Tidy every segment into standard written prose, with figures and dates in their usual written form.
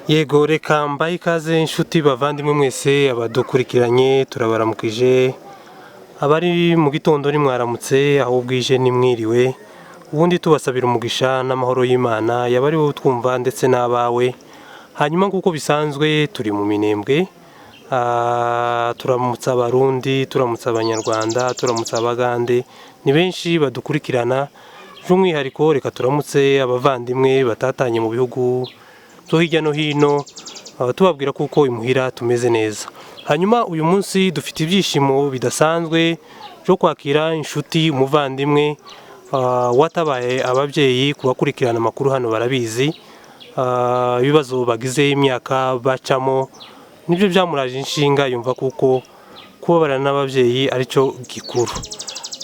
Yego reka mbaye ikaze inshuti bavandimwe mwese abadukurikiranye turabaramukije abari mu gitondo ni mwaramutse aho bwije ni mwiriwe ubundi tubasabira umugisha n'amahoro y'Imana yabari wowe twumva ndetse n'abawe hanyuma kuko bisanzwe turi mu Minembwe turamutsa abarundi turamutsa abanyarwanda turamutsa abagande ni benshi badukurikirana by'umwihariko reka turamutse abavandimwe batatanye mu bihugu zo hirya no hino tubabwira kuko imuhira tumeze neza. Hanyuma uyu munsi dufite ibyishimo bidasanzwe byo kwakira inshuti umuvandimwe watabaye ababyeyi kubakurikirana amakuru hano barabizi ibibazo bagize imyaka bacamo nibyo byamuraje inshinga yumva kuko kubabarana n'ababyeyi aricyo gikuru.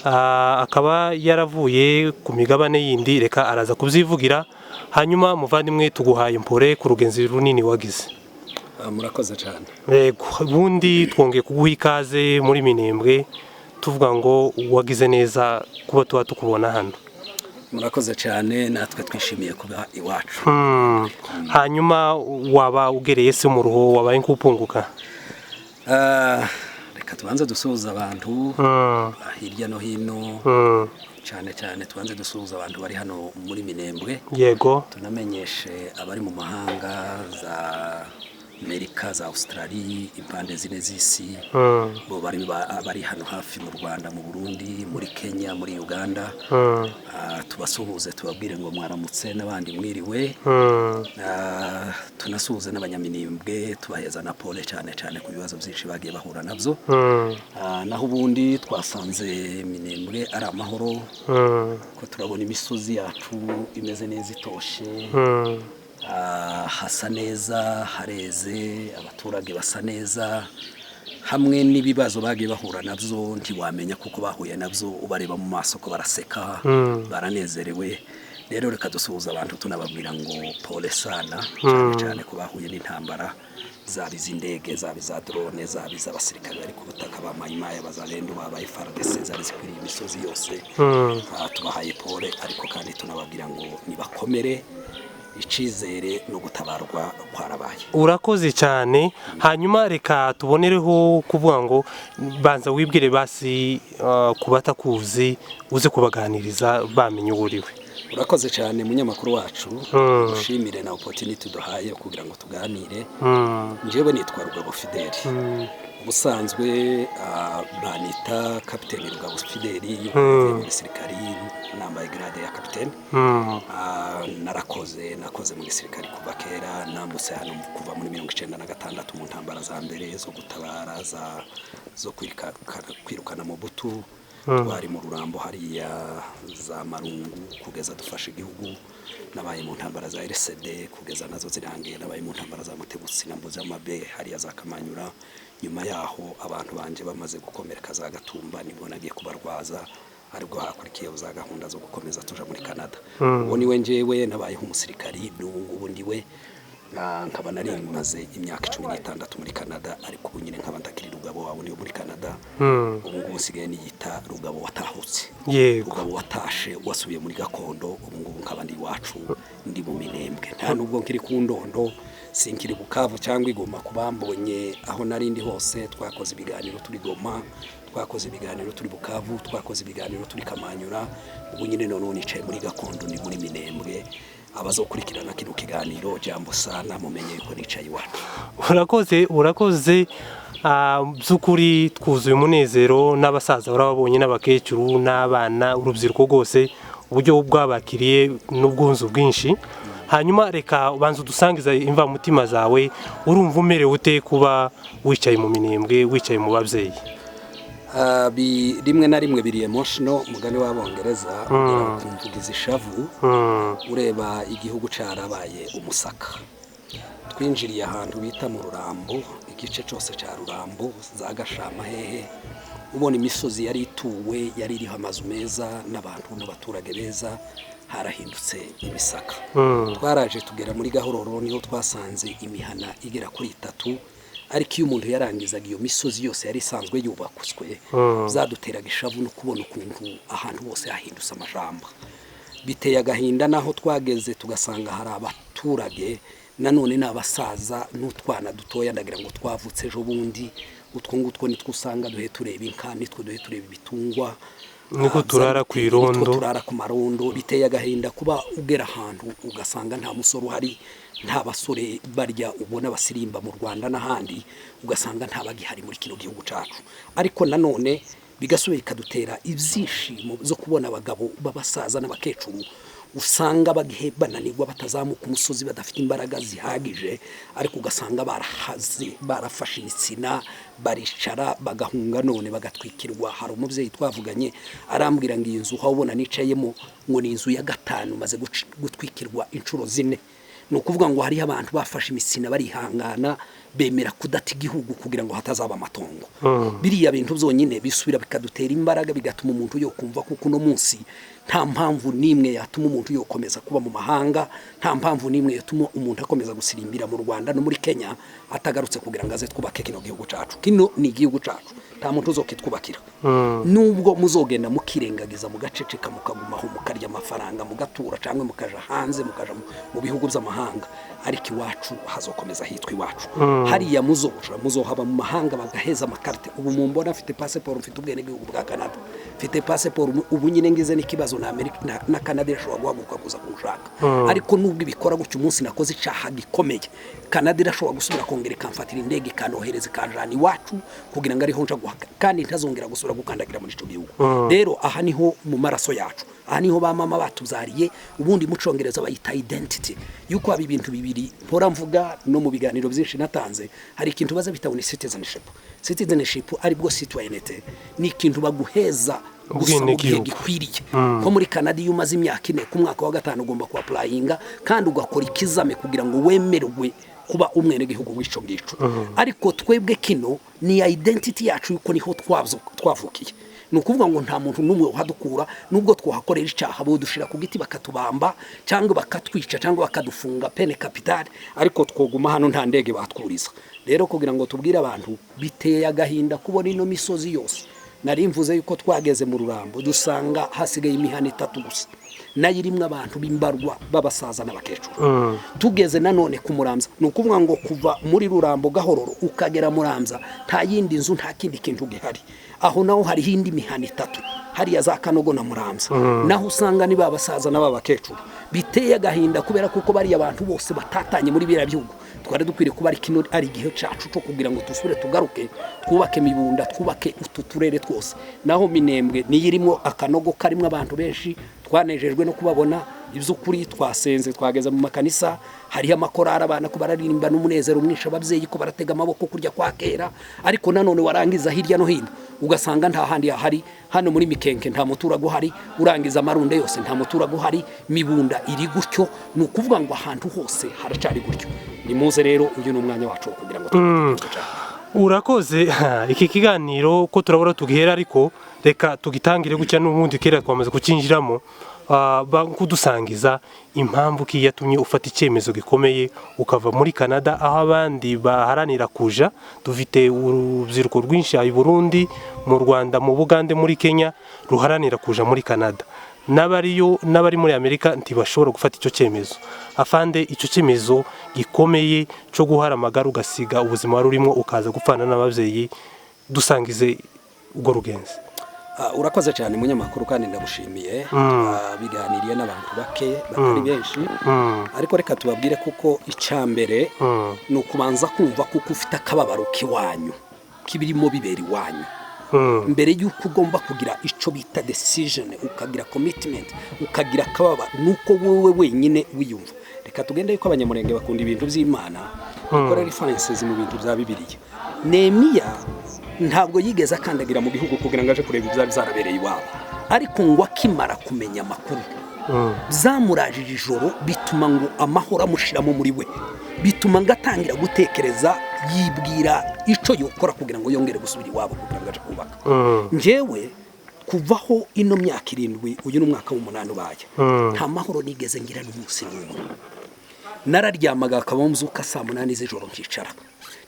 Akaba yaravuye ku migabane yindi reka araza kubyivugira hanyuma muvandimwe tuguhaye impore ku rugenzi runini wagize. Murakoze cyane. Yego ubundi twongeye kuguha ikaze muri Minembwe tuvuga ngo wagize neza kuba tuba tukubona hano. Murakoze cyane natwe twishimiye kuba iwacu. Hanyuma waba ugereye se mu ruho wabaye nk'upunguka? Reka tubanze dusuhuza abantu hirya no hino cyane cyane tubanze dusuhuza abantu bari hano muri Minembwe. Yego tunamenyeshe abari mu mahanga za Amerika za Australia impande zine z'isi bo bari hano hafi mu Rwanda mu Burundi muri Kenya muri Uganda tubasuhuze tubabwire ngo mwaramutse n'abandi mwiriwe tunasuhuze n'abanyaminembwe tubaheza na pole cyane cyane ku bibazo byinshi bagiye bahura nabyo naho ubundi twasanze Minembwe ari amahoro ko turabona imisozi yacu imeze neza itoshe hasa neza hareze abaturage basa neza hamwe n'ibibazo bagiye bahura nabyo ntiwamenya kuko bahuye nabyo ubareba mu maso ko baraseka baranezerewe. Rero reka dusuhuza abantu tunababwira ngo pole sana cyane cyane ko bahuye n'intambara zaba iz'indege zaba iza drone zaba iz'abasirikare bari ku butaka ba Maimai bazalendo babaye FARDC zari zikwiriye imisozi yose tubahaye pole ariko kandi tunababwira ngo nibakomere icizere no gutabarwa kwarabaye. Urakoze cyane hanyuma reka tubonereho kuvuga ngo banza wibwire basi kubatakuzi uze kubaganiriza bamenye uburiwe. Urakoze cyane munyamakuru wacu ushimire na opportunity duhaye kugira ngo tuganire. Njyewe nitwa Rugabo Fideli ubusanzwe banita kapiteni Rugabo Fideli mu gisirikari nambaye grade ya kapiteni. nakoze mu gisirikari kuva kera nambutse hano kuva muri 1996 mu ntambara za mbere zo gutabara zo kwirukana mu butu twari mu Rurambo hariya za Marungu kugeza dufashe igihugu nabaye mu ntambara za RCD kugeza nazo zirangiye nabaye mu ntambara za Mutegutsi na Mbuzamabe hariya za Kamanyura. Nyuma yaho abantu banje bamaze gukomereka za Gatumba nibwo nagiye kubarwaza aribwo hakurikiye za gahunda zo gukomeza tuja muri Canada. Ubu niwe njewe nabaye umusirikari ubu ndiwe nkaba nari maze imyaka 16 muri Canada ariko ubu nyine nkaba ndakiri Rugabo wawe ndi muri Canada. Ubu ngubu sigaye niyita Rugabo watahutse. Yego Rugabo watashe wasubiye muri gakondo ubu ngubu nkaba ndi iwacu ndi mu Minembwe nta nubwo nkiri ku Ndondo sinkiri Bukavu cyangwa Igoma kubambonye aho narindi hose twakoze ibiganiro turi Goma twakoze ibiganiro turi Bukavu twakoze ibiganiro turi Kamanyura ubu nyine none nicaye muri gakondo ni muri Minembwe abazokurikirana kino kiganiro jambo sana mumenye yuko nicaye iwacu. Urakoze by'ukuri twuzuye umunezero n'abasaza barababonye n'abakecuru n'abana urubyiruko rwose uburyo bwabakiriye n'ubwunzu bwinshi. Hanyuma reka ubanza udusangiza imva mutima zawe urumva umerewe ute kuba wicaye mu Minembwe wicaye mu babyeyi? Rimwe na rimwe biri emotional mugani w'Abongereza kumvugiza ishavu ureba igihugu carabaye umusaka. Twinjiriye ahantu bita mu Rurambo igice cyose cya Rurambo za Gashama hehe ubona imisozi yari ituwe yari iriho amazu meza n'abantu n'abaturage beza harahindutse imisaka. Twaraje tugera muri Gahororo niho twasanze imihana igera kuri 3 ariko iyo umuntu yarangizaga iyo misozi yose yari isanzwe yubakuswe zaduteraga ishavu no kubona ukuntu ahantu hose hahindutse amajamba. Biteye agahinda naho twageze tugasanga hari abaturage nanone n'abasaza n'utwana dutoya ndagira ngo twavutse ejo bundi utwo ngutwo nitwo usanga duhe tureba inka nitwo duhe tureba ibitungwa niko turara ku irondo turara ku marondo biteye agahinda kuba ugera ahantu ugasanga nta musoro uhari nta basore barya ubona basirimba mu Rwanda n'ahandi ugasanga nta bagihari muri kino gihugu cyacu ariko nanone bigasubira bikadutera ibyishimo zo kubona abagabo b'abasaza n'abakecuru usanga bagihe bananirwa batazamuka umusozi badafite imbaraga zihagije ariko ugasanga barahaze barafashe insina baricara bagahunga none bagatwikirwa. Hari umubyeyi twavuganye arambwira ngo iyi nzu ubona nicayemo ngo ni inzu ya 5 maze gutwikirwa inshuro 4. ni ukuvuga ngo hari abantu bafashe imisina barihangana bemera kudata igihugu kugira ngo hatazaba amatongo. Biriya bintu byonyine bisubira bikadutera imbaraga bigatuma umuntu yo kumva kuko no munsi nta mpamvu nimwe yatuma umuntu yo komeza kuba mu mahanga, nta mpamvu nimwe yatuma umuntu akomeza gusirimbira mu Rwanda no muri Kenya atagarutse kugira ngo aze twubake kino gihugu cacu. Kino ni igihugu cacu, nta muntu uzokitwubakira. Nubwo muzogenda mukirengagiza mugaceceka mukagumaho mukarya amafaranga mugatura cyangwa mukaja hanze mukaja mu bihugu by'amahanga, ariko iwacu hazokomeza hitwa iwacu. Hariya muzohaba mu mahanga bagaheza amakarte. Ubu mumbona afite passport, mfite ubwene bw'igihugu bwa Canada, mfite passport. Ubu nyine ngize n'ikibazo na Amerika na Canada ishobora guhaguruka kuza kunshaka, ariko nubwo ibikora gutyo umunsi nakoze icaha gikomeye, Canada irashobora gusubira kongera ikamfatira indege ikanohereza ikanjana iwacu kugira ngo ariho nja guhaka, kandi ntazongera gusubira gukandagira muri ico gihugu. Rero aha niho mu maraso yacu, aha niho ba mama batuzariye. Ubundi mu Congereza bayita identity, yuko haba ibintu bibiri mpora mvuga no mu biganiro byinshi natanze. Hari ikintu baza bitabona citizenship. Citizenship ari bwo citoyenneté, ni ikintu baguheza ubwene gikwiriye. Ko muri Canada iyo umaze imyaka 4 ku mwaka wa 5 ugomba ku applyinga kandi ugakora ikizame kugira ngo wemerwe kuba umwene gihugu w'ico ngico. Ariko twebwe kino ni identity yacu yuko niho twavukiye. Nukuvuga ngo nta muntu numwe uhadukura, nubwo twahakorera icaha bo dushira ku giti bakatubamba cyangwa bakatwica cyangwa bakadufunga pene capital, ariko twoguma hano nta ndege batwuriza. Rero kugira ngo tubwire abantu biteye agahinda kubona ino misozi yose. Nari mvuze yuko twageze mu Rurambo dusanga hasigaye imihana 3 gusa, nayirimwe abantu bimbarwa babasaza n'abakecuru. Tugeze nanone ku Muramza, nukuvuga ngo kuva muri Rurambo Gahororo ukagera Muramza nta yindi nzu nta kindi kintu gihari. Aho naho hari hindi mihana 3 hari ya za Kanogo na Muramza, naho usanga ni babasaza n'abakecuru. Biteye agahinda kubera kuko bari abantu bose batatanye muri bira bihugu. Twari dukwiriye kuba ari kino ari gihe cacu cyo kugira ngo tusubire tugaruke twubake Mibunda, twubake utu turere twose. Naho Minembwe niyirimo Akanogo karimwe abantu benshi, twanejejwe no kubabona. Iby'ukuri twasenze twageza mu makanisa, hari amakorara abana ko bararirimba n'umunezero mwinshi, ababyeyi ko baratega amaboko kurya kwa kera. Ariko nanone warangiza hirya no hino ugasanga nta handi hari. Hano muri Mikenke nta muturago hari, urangiza Amarunde yose nta muturago hari, Mibunda iri gutyo. Ni ukuvuga ngo ahantu hose haracari gutyo. Ni muze rero uyu n'umwanya wacu kugira ngo urakoze. Iki kiganiro ko turabura tugihera, ariko reka tugitangire gutya n'ubundi kera twamaze kucinjiramo. Kudusangiza impamvu ki yatumye ufata icyemezo gikomeye ukava muri Canada aho abandi baharanira kuja. Dufite urubyiruko rwinshi i Burundi, mu Rwanda, mu Bugande, muri Kenya ruharanira kuja muri Canada. N'abari muri Amerika ntibashobora gufata icyo cyemezo. Afande, icyo cyemezo gikomeye cyo guhara amagara ugasiga ubuzima wari urimo ukaza gupfana n'ababyeyi, dusangize ubwo rugenzi. Urakoze cyane munyamakuru kandi ndagushimiye. Biganiriye n'abantu bake batari benshi, ariko reka tubabwire kuko icyambere no kubanza kumva kuko ufite akababaro kiwanyu kibirimo biberi wanyu mbere yuko ugomba kugira ico bita decision, ukagira commitment, ukagira akababa nuko wowe wenyine wiyumva. Reka tugende yuko abanyamurenge bakunda ibintu by'Imana, ukora references mu bintu bya Bibiliya. Nehemiya ntabwo yigeze akandagira mu bihugu kugira ngo aje kureba ibyari zarabereye iwabo, ariko ngo akimara kumenya amakuru zamurajije ijoro, bituma ngo amahoro amushiramo muri we, bituma ngatangira gutekereza, yibwira ico yokora kugira ngo yongere gusubira iwabo kugira ngo aje kubaka. Njewe kuvaho ino myaka 7 uyu n'umwaka w'8 ubaye, nta mahoro nigeze ngira n'umunsi n'umwe. Nararyamaga akaba mzuka saa 8 z'ijoro nkicara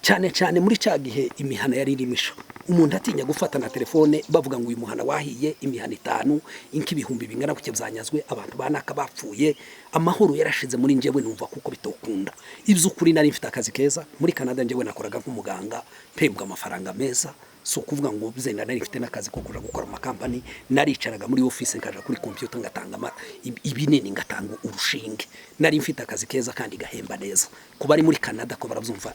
cyane muri cya gihe imihana yari irimisha. umuntu atinya gufata na telefone bavuga ngo uyu muhana wahiye imihana 5 ink'ibihumbi bingana kuke byanyazwe abantu banaka bapfuye amahoro yarashize muri njyewe numva kuko bitokunda iby'ukuri nari mfite akazi keza muri Canada njyewe nakoraga nk'umuganga pembwa amafaranga meza so kuvuga ngo bizenda nari mfite nakazi ko kuja gukora amakampani naricaraga muri office nkaja kuri computer ngatanga ibinini ngatanga urushinge nari mfite akazi keza kandi gahemba neza kuba ari muri Canada ko barabyumva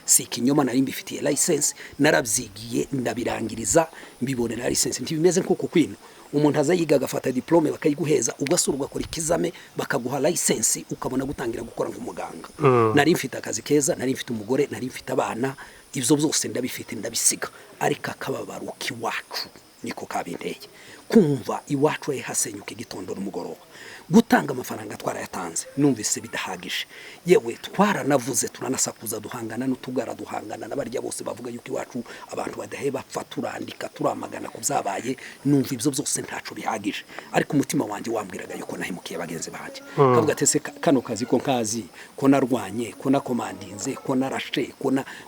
siki nyoma nari mbifitiye license narabyigiye ndabirangiriza mbibonera license ntibimeze nko kwino umuntu azayiga agafata diplome bakayiguheza ugasurwa kuri kizame bakaguha license ukabona gutangira gukora nk'umuganga nari mfite akazi keza nari mfite umugore nari mfite abana ibyo byose ndabifite ndabisiga ariko akababaro kiwacu niko kabinteye kumva iwacu hasenyuka igitondo n'umugoroba gutanga amafaranga twarayatanze numvise bidahagije yewe twaranavuze turanasakuza duhangana n'utugara duhangana n'abarya bose bavuga yuko iwacu abantu badaheba pfa turandika turamagana kubzabaye numva ibyo byose ntaco bihagije ariko umutima wanje wambwiraga yuko nahemukiye bagenzi banje kavuga tese kano kazi ko nkazi ko narwanye ko nakomandinze ko narashe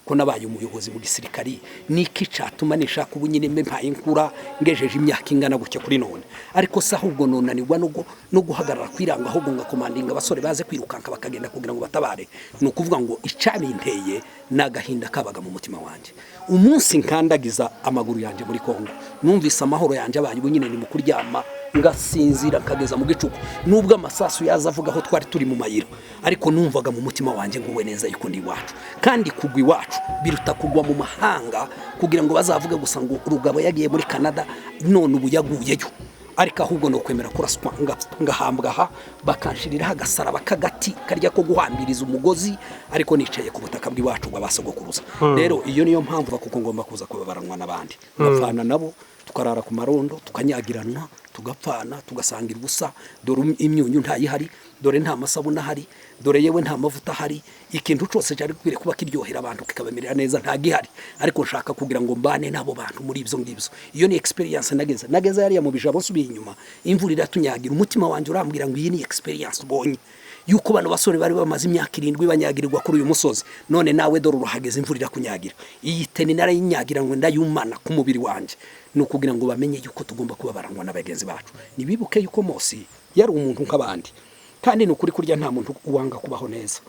ko nabaye umuyobozi mu gisirikari niki catuma nishaka ubunyine mpaye nkura ngejeje imyaka ingana gutya kuri none ariko sahubwo nonanirwa no guhagarara kwiranga ahubwo ngakomandinga abasore baze kwirukanka bakagenda kugira ngo batabare no kuvuga ngo icabinteye nagahinda kabaga mu mutima wanje umunsi nkandagiza amaguru yanje muri Kongo numvise amahoro yanje abaye ubunyine ni mu kuryama ngasinzira kageza mu gicuku nubwo amasasu yaza avuga aho twari turi mu mayiro ariko numvaga mu mutima wanje nguwe neza yuko ndi iwacu kandi kugwa iwacu biruta kugwa mu mahanga kugira ngo bazavuga gusa ngo urugabo yagiye muri Canada none ubu yaguyeyo ariko ahubwo no kwemera kuraswa ngahambwaha bakanshirira hagasaraba kagati karya ko guhambiriza umugozi ariko nicaye ku butaka bw'iwacu bwabasogokuruza rero iyo niyo mpamvu kuko ngomba kuza kubabaranwa n'abandi bafana nabo tukarara ku marondo tukanyagiranwa tugapfana tugasangira ubusa dore imyunyu ntayihari dore nta masabuna hari dore yewe nta mavuta hari ikintu cyose cyari kwire kuba kiryohera abantu kikabamerera neza nta gihari ariko nshaka kugira ngo mbane nabo bantu muri ibyo ngibyo iyo ni experience nageze yari mu bijabo subiye inyuma imvura iratunyagira umutima wanje urambwira ngo iyi ni experience ubonye yuko bano basore bari bamaze imyaka 7 banyagirirwa kuri uyu musozi none nawe dore uruhageze imvura irakunyagira iyi teni narayinyagira ngo ndayumana ku mubiri wanje no kugira ngo bamenye yuko tugomba kubabarangwa n'abagenzi bacu nibibuke yuko Mose yari umuntu nk'abandi kandi no kuri kurya nta muntu uwanga kubaho neza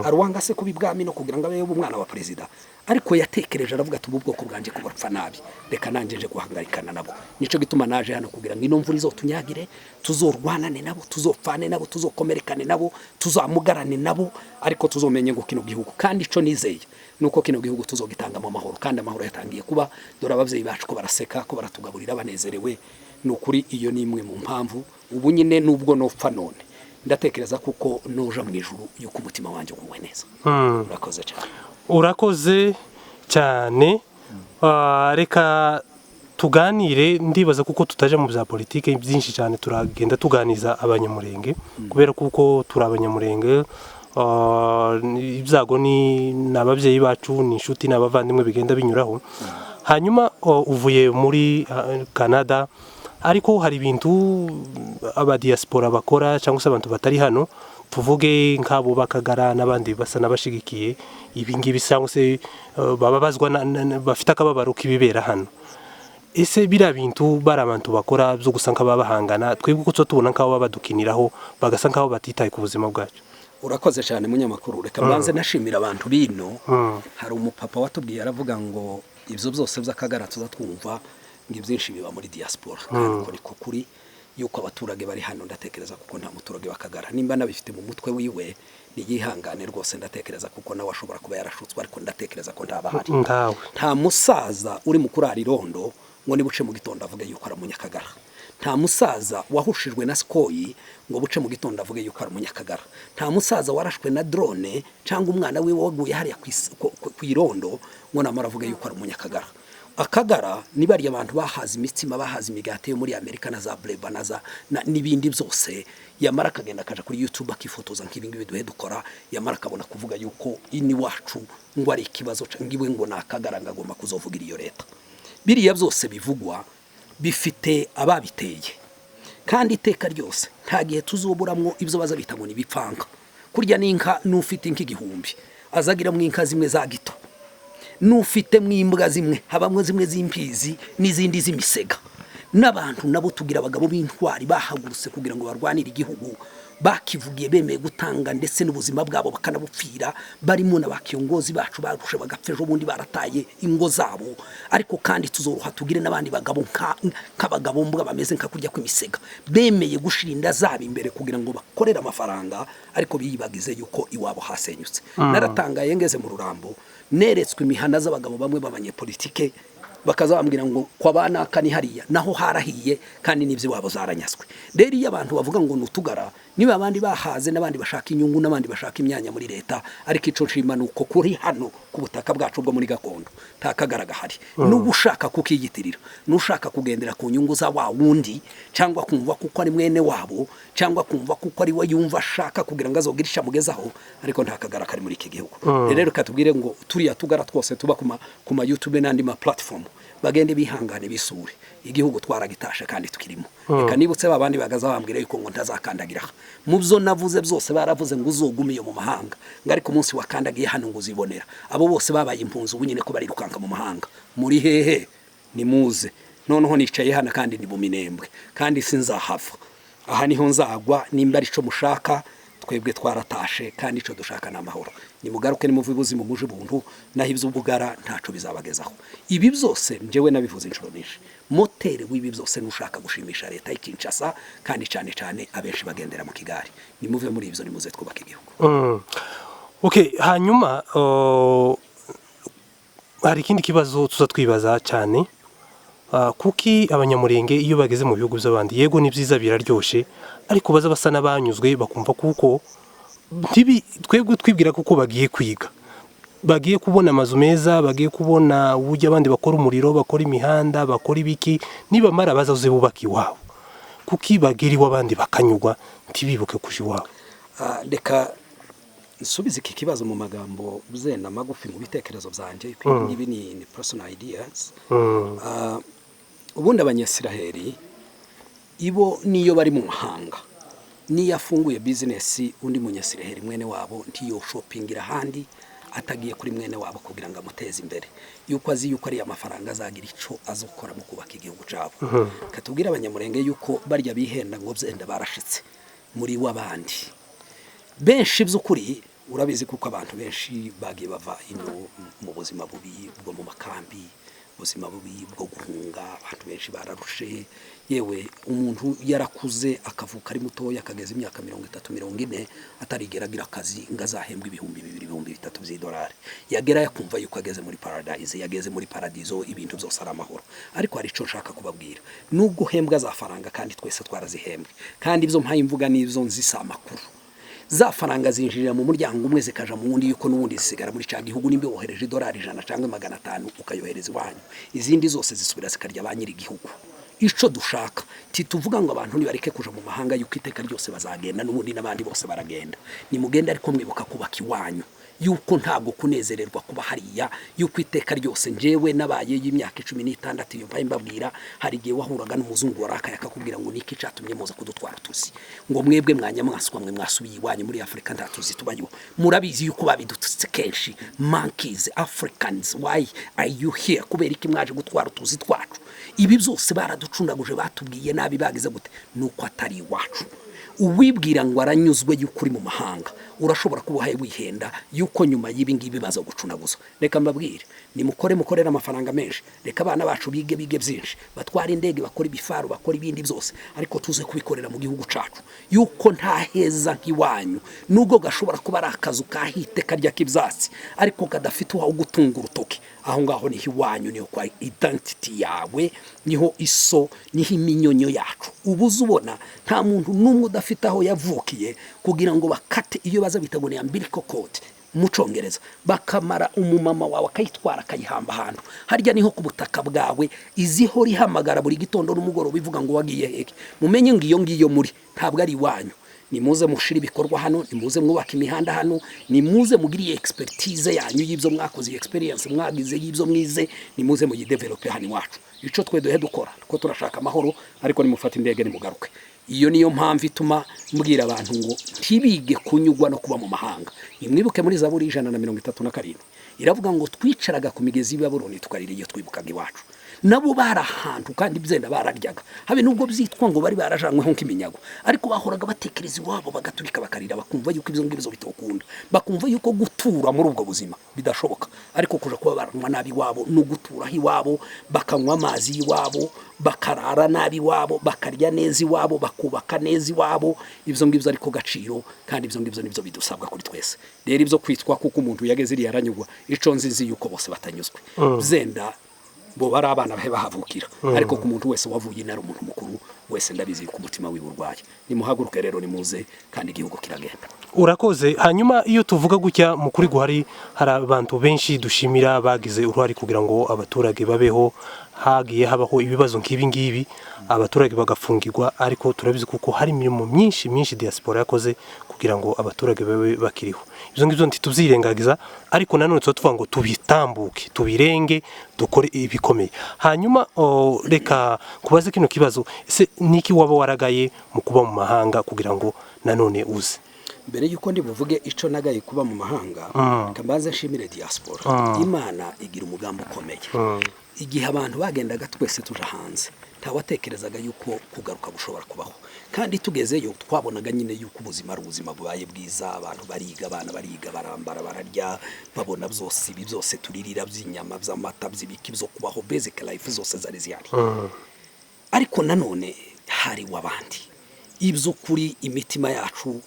aruwanga se kubibwami no kugira ngo abe umwana wa president ariko yatekereje aravuga ati ubwoko bwanje kubarupfa nabi reka nanjeje guhangarikana nabo nico gituma naje hano kugira ngo ino mvura izotunyagire tuzorwanane nabo tuzopfane nabo tuzokomerekane nabo tuzamugarane nabo ariko tuzomenye ngo kino gihugu kandi ico nizeye nuko kino gihugu tuzogitanga mu mahoro kandi amahoro yatangiye kuba dore abavyeyi bacu ko baraseka ko baratugaburira banezerewe nukuri iyo ni imwe mu mpamvu ubu nyine nubwo nopfa none ndatekereza kuko noja mu ijuru yuko umutima wanje ugwe neza urakoze cyane reka tuganire ndibaza kuko tutaje mu bya politike byinshi cyane turagenda tuganiza abanyamurenge kubera kuko turabanyamurenge ibyago ni nabavyeyi bacu ni inshuti n'abavandimwe bigenda binyuraho hanyuma uvuye muri Canada ariko hari ibintu aba diaspora bakora cyangwa se abantu batari hano tuvuge nk'abo bakagara n'abandi basa n'abashigikiye ibingibi cyangwa se bababazwa bafite akababaro kibibera hano ese bira bintu bara abantu bakora byo gusa nk'ababahangana twebwe uko tubona nk'abo babadukiniraho bagasa nk'abo batitaye ku buzima bwacu urakoze cyane munyamakuru reka banze nashimira abantu bino hari umupapa watubwiye aravuga ngo ibyo byose by'akagara tuzatwumva ngibyinshi biba muri diaspora kandi niko kuri yuko abaturage bari hano ndatekereza kuko nta muturage bakagara nimba nabifite mu mutwe wiwe niyihangane rwose ndatekereza kuko nawe ashobora kuba yarashutswe ariko ndatekereza ko ndabahari nta musaza uri mu kurara irondo ngo nibuce mu gitondo avuge yuko ari umunyakagara nta musaza wahushijwe na skoyi ngo buce mu gitondo avuge yuko ari umunyakagara nta musaza warashwe na drone cyangwa umwana we waguye hariya ku irondo ngo namara avuge yuko ari umunyakagara akagara nibari abantu bahaza imitsima bahaza imigati yo muri Amerika na za Breba na nibindi byose yamara kagenda kaja kuri YouTube akifotoza nk'ibingi biduhe dukora yamara kabona kuvuga yuko ini wacu ngo ari ikibazo ngiwe ngo nakagara ngagomba kuzovugira iyo leta biriya byose bivugwa bifite ababiteye kandi iteka ryose nta gihe tuzoburamwo ibyo baza bita ngo nibipfanga kurya n'inka n'ufite nk'igihumbi azagira mu inka zimwe za gito n'ufite mwimbwa zimwe habamwe zimwe z'impizi n'izindi z'imisega n'abantu nabo tugira abagabo b'intwari bahagurutse kugira ngo barwanire igihugu bakivugiye bemeye gutanga ndetse n'ubuzima bwabo bakanabupfira barimo n'abakiyongozi bacu barusha bagapfa ejo bundi barataye ingo zabo ariko kandi tuzoroha tugire n'abandi bagabo nk'abagabo mbwa bameze nka kurya kw'imisega bemeye gushirinda zaba imbere kugira ngo bakorere amafaranga ariko biyibagize yuko iwabo hasenyutse naratangaye ngeze mu Rurambo neretswe imihana z'abagabo bamwe b'abanyepolitike bakazabambwira ngo kwa bana kani hariya naho harahiye kandi nivyo wabo zaranyaswe rero iyo abantu bavuga ngo nutugara niba abandi bahaze n'abandi bashaka inyungu n'abandi bashaka imyanya muri leta ariko ico nshima nuko kuri hano ku butaka bwacu bwo muri gakondo takagaraga hari n'ugushaka kukiyitirira n'ushaka kugendera ku nyungu za wa wundi cyangwa kumva kuko ari mwene wabo cyangwa kumva kuko ari we yumva ashaka kugira ngo azogirisha mugezaho ariko ntakagara kari muri iki gihugu rero katubwire ngo turiya tugara twose tuba kuma YouTube n'andi ma platform bagende bihangane bisure igihugu twaragitashe kandi tukirimo reka nibutse babandi bagaza bambwira yuko ngo ntazakandagira mu byo navuze byose baravuze ngo uzogumiye mu mahanga ngari ku munsi wakandagiye hano ngo uzibonera abo bose babaye impunzi ubunyine ko bari rukanka mu mahanga muri hehe nimuze noneho nicaye hana kandi ni mu Minembwe kandi sinzahava aha niho nzagwa nimba ari cyo mushaka twebwe twaratashe kandi ico dushaka n'amahoro nimugaruke nimuve ubuzima muje buntu naho ivy'ubugara ntaco bizabagezaho ibi byose njewe nabivuze inshuro nyinshi motere w'ibi byose nushaka gushimisha leta y'Kinshasa kandi cyane abenshi bagendera mu Kigali nimuve muri ivyo nimuze twubaka igihugu okay hanyuma hari ikindi kibazo tuzatwibaza cyane kuki abanyamurenge iyo bageze mu bihugu by'abandi yego ni byiza biraryoshe ariko baza basa n'abanyuzwe bakumva kuko twebwe twibwira kuko bagiye kwiga bagiye kubona amazu meza bagiye kubona uburyo abandi bakora umuriro bakora imihanda bakora ibiki niba mara bazaze bubaka iwabo kuki bagiri w'abandi bakanyugwa ntibibuke kuja iwabo reka nsubize iki kibazo mu magambo uzenda magufi mu bitekerezo byanje ibi ni personal ideas ubundi abanyesiraheli ibo niyo bari mu mahanga niyo afunguye business undi munyesiraheli mwene wabo ntiyo shoppingira handi atagiye kuri mwene wabo kugira ngo amuteze imbere yuko azi yuko ari amafaranga azagira ico azokora mu kubaka igihugu cabo katubwira abanyamurenge yuko barya bihenda ngo byenda barashitse muri wabandi benshi by'ukuri urabizi kuko abantu benshi bagiye bava ino mu buzima bubi bwo mu makambi ubuzima bubi bwo guhunga abantu benshi bararushe yewe umuntu yarakuze akavuka ari mutoya akageza imyaka 30-40 atarigeragira akazi ngazahembwa ibihumbi 2,000-3,000 by'idolari yagera yakumva yuko ageze muri paradise yageze muri paradizo ibintu byose ari amahoro ariko hari ico nshaka kubabwira nubwo hembwa za faranga kandi twese twarazihembwe kandi ibyo mpaye imvuga n'ibyo nzisa amakuru za faranga zinjirira mu muryango umwe zikaja mu wundi yuko n'ubundi zisigara muri ca gihugu nimbe wohereje $100 cyangwa 500 ukayohereza iwanyu izindi zose zisubira zikarya abanyiri igihugu ico dushaka tituvuga ngo abantu nibareke kuja mu mahanga yuko iteka ryose bazagenda n'ubundi n'abandi bose baragenda ni mugenda ariko mwibuka kubaka iwanyu yuko ntabwo kunezererwa kuba hariya yuko iteka ryose njewe nabaye y'imyaka 16 yo mbabwira hari gihe wahuraga n'umuzungu waraka yakakubwira ngo niki catumye muza kudutwara tuzi ngo mwebwe mwanya mwaswa mwe mwasubiye iwanyu muri Afrika ndatuzi tubayo murabizi yuko babidutse kenshi monkeys Africans why are you here kubera iki mwaje gutwara tuzi twacu ibi byose baraducundaguje batubwiye nabi bagize gute nuko atari iwacu uwibwira ngo aranyuzwe y'ukuri mu mahanga urashobora kubahaye wihenda yuko nyuma y'ibi ngibi baza gucunaguza reka mbabwire ni mukorera amafaranga menshi reka abana bacu bige byinshi batwara indege bakora ibifaru bakora ibindi byose ariko tuze kubikorera mu gihugu cacu yuko nta heza nk'iwanyu nubwo gashobora kuba ari akazu kahite karya k'ibyatsi ariko kadafite uhawe gutunga urutoke aho ngaho ni iwanyu niho kwa identity yawe niho iso niho iminyonyo yacu ubuze ubona nta muntu n'umwe udafite aho yavukiye kugira ngo bakate iyo baza bitaboneye umbilical cord mu Congereza bakamara umumama wawe akayitwara akayihamba ahantu harya niho ku butaka bwawe iziho rihamagara buri gitondo n'umugoroba bivuga ngo wagiye heke mumenye ngiyo muri ntabwo ari iwanyu nimuze mushira ibikorwa hano, nimuze mwubaka imihanda hano, nimuze mugiriye expertise yanyu y'ibyo mwakoze, experience mwagize y'ibyo mwize, nimuze muyidevelope hano iwacu. Ico twe duhe dukora ko turashaka amahoro, ariko nimufata indege nimugaruke. Iyo niyo mpamvu ituma mbwira abantu ngo ntibige kunyugwa no kuba mu mahanga. Nimwibuke muri Zaburi 137 iravuga ngo twicaraga ku migezi y'i Babuloni tukarira iyo twibukaga iwacu. Nabo barahantu kandi byenda bararyaga, habe nubwo byitwa ngo bari barajanyweho nk'iminyago, ariko bahoraga batekereza iwabo bagaturika bakarira, bakumva yuko ibyo ngibyo bitokunda, bakumva yuko gutura muri ubwo buzima bidashoboka, ariko kuja kuba baranywa nabi iwabo no gutura iwabo, bakanywa amazi iwabo, bakarara nabi iwabo, bakarya neza iwabo, bakubaka neza iwabo. Ibyo ngibyo ariko gaciro, kandi ibyo ngibyo nibyo bidusabwa kuri twese. Rero ibyo kwitwa kuko umuntu yageze iri yaranyugwa, ico nzizi yuko bose batanyuzwe. Zenda bo bari abana bahe bahavukira, ariko ku muntu wese wavuye inara umuntu mukuru wese ndabizi ku mutima w'iburwaye. Nimuhaguruke rero nimuze, kandi igihugu kiragenda. Urakoze. Hanyuma iyo tuvuga gutya mukuri guhari, hari abantu benshi dushimira bagize uruhari kugira ngo abaturage babeho, hagiye habaho ibibazo nk'ibi ngibi, abaturage bagafungirwa, ariko turabizi kuko hari imirimo myinshi diaspora yakoze kugira ngo abaturage babe bakiriho. Ibyo ngibyo ntitubyirengagiza, ariko nanone tuvuga ngo tubitambuke, tubirenge, dukore ibikomeye. Hanyuma reka kubaze kino kibazo, ese niki waba waragaye mu kuba mu mahanga kugira ngo nanone uze? Mbere yuko ndi buvuge ico nagaye kuba mu mahanga, kambaze nshimire diaspora. Imana igira umugambo ukomeye. Igihe abantu bagendaga twese tuja hanze, ntawatekerezaga yuko kugaruka gushobora kubaho, kandi tugezeyo twabonaga nyine yuko ubuzima ari ubuzima bubaye bwiza, abantu bariga, abana bariga, barambara, bararya, babona byose, ibi byose turirira by'inyama, by'amata, by'ibiki, byo kubaho, basic life zose zari zihari. Ariko nanone hari wabandi ibyo kuri imitima yacu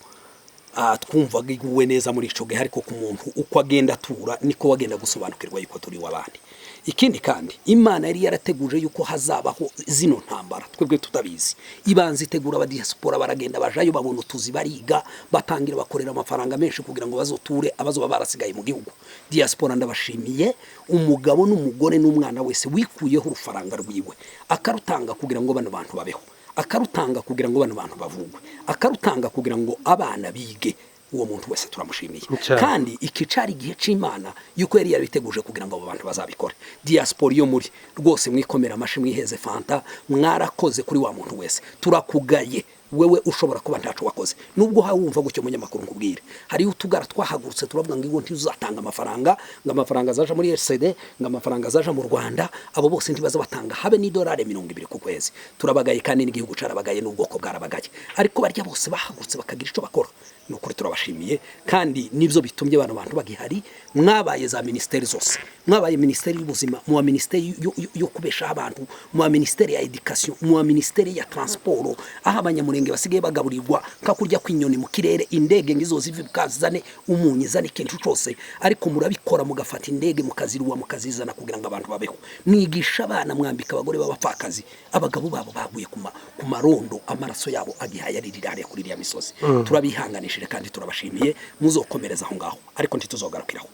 twumvaga iguwe neza muri ico gihe, ariko ku muntu uko agenda atura niko wagenda gusobanukirwa yuko turi wabandi. Ikindi kandi Imana yari yarateguje yuko hazabaho zino ntambara twebwe tutabizi. Ibanze itegura abadiaspora, baragenda bajayo, babona utuzi, bariga, batangira bakorera amafaranga menshi kugira ngo bazoture abazoba barasigaye mu gihugu. Diaspora ndabashimiye, umugabo n'umugore n'umwana wese wikuyeho urufaranga rwiwe akarutanga kugira ngo bano bantu babeho, akarutanga kugira ngo bano bantu bavugwe, akarutanga kugira ngo abana bige. Uwo muntu wese turamushimiye. Kandi ikicari gihe c'Imana yuko yari yabiteguje kugira ngo abo bantu bazabikore. Diaspora yo muri rwose mwikomera amashi, mwiheze fanta, mwarakoze kuri wa muntu wese. Turakugaye wewe ushobora kuba ntaco wakoze, nubwo hawumva gucyo munyamakuru nkubwire. Hari utugara twahagurutse turavuga ngo ngo ntizatanga amafaranga, ngo amafaranga zaje muri RCD, ngo amafaranga zaje mu Rwanda, abo bose ntibaza batanga habe ni $20 ku kwezi. Turabagaye kandi n'igihugu carabagaye n'ubwoko bwarabagaye, ariko barya bose bahagurutse bakagira ico bakora. Nukuri turabashimiye, kandi nivyo bitumye abantu bagihari. Mwabaye za ministeri zose, mwabaye ministeri y'ubuzima, mu ministeri yo kubesha abantu, mu ministeri ya education, mu ministeri ya transport, aha abanyamurenge basigaye bagaburirwa kakurya kwinyoni mu kirere, indege ngizo zivukazane umunyi zane kintu cyose, ariko murabikora mugafata indege mukaziruwa mukazizana kugira ngo abantu babeho. Mwigisha abana, mwambika abagore babapfakazi, abagabo babo baguye ku marondo, amaraso yabo agihayaririra kuri iriya misozi. Turabihanganishije kandi turabashimiye, muzokomereza aho ngaho, ariko ntituzogarukiraho.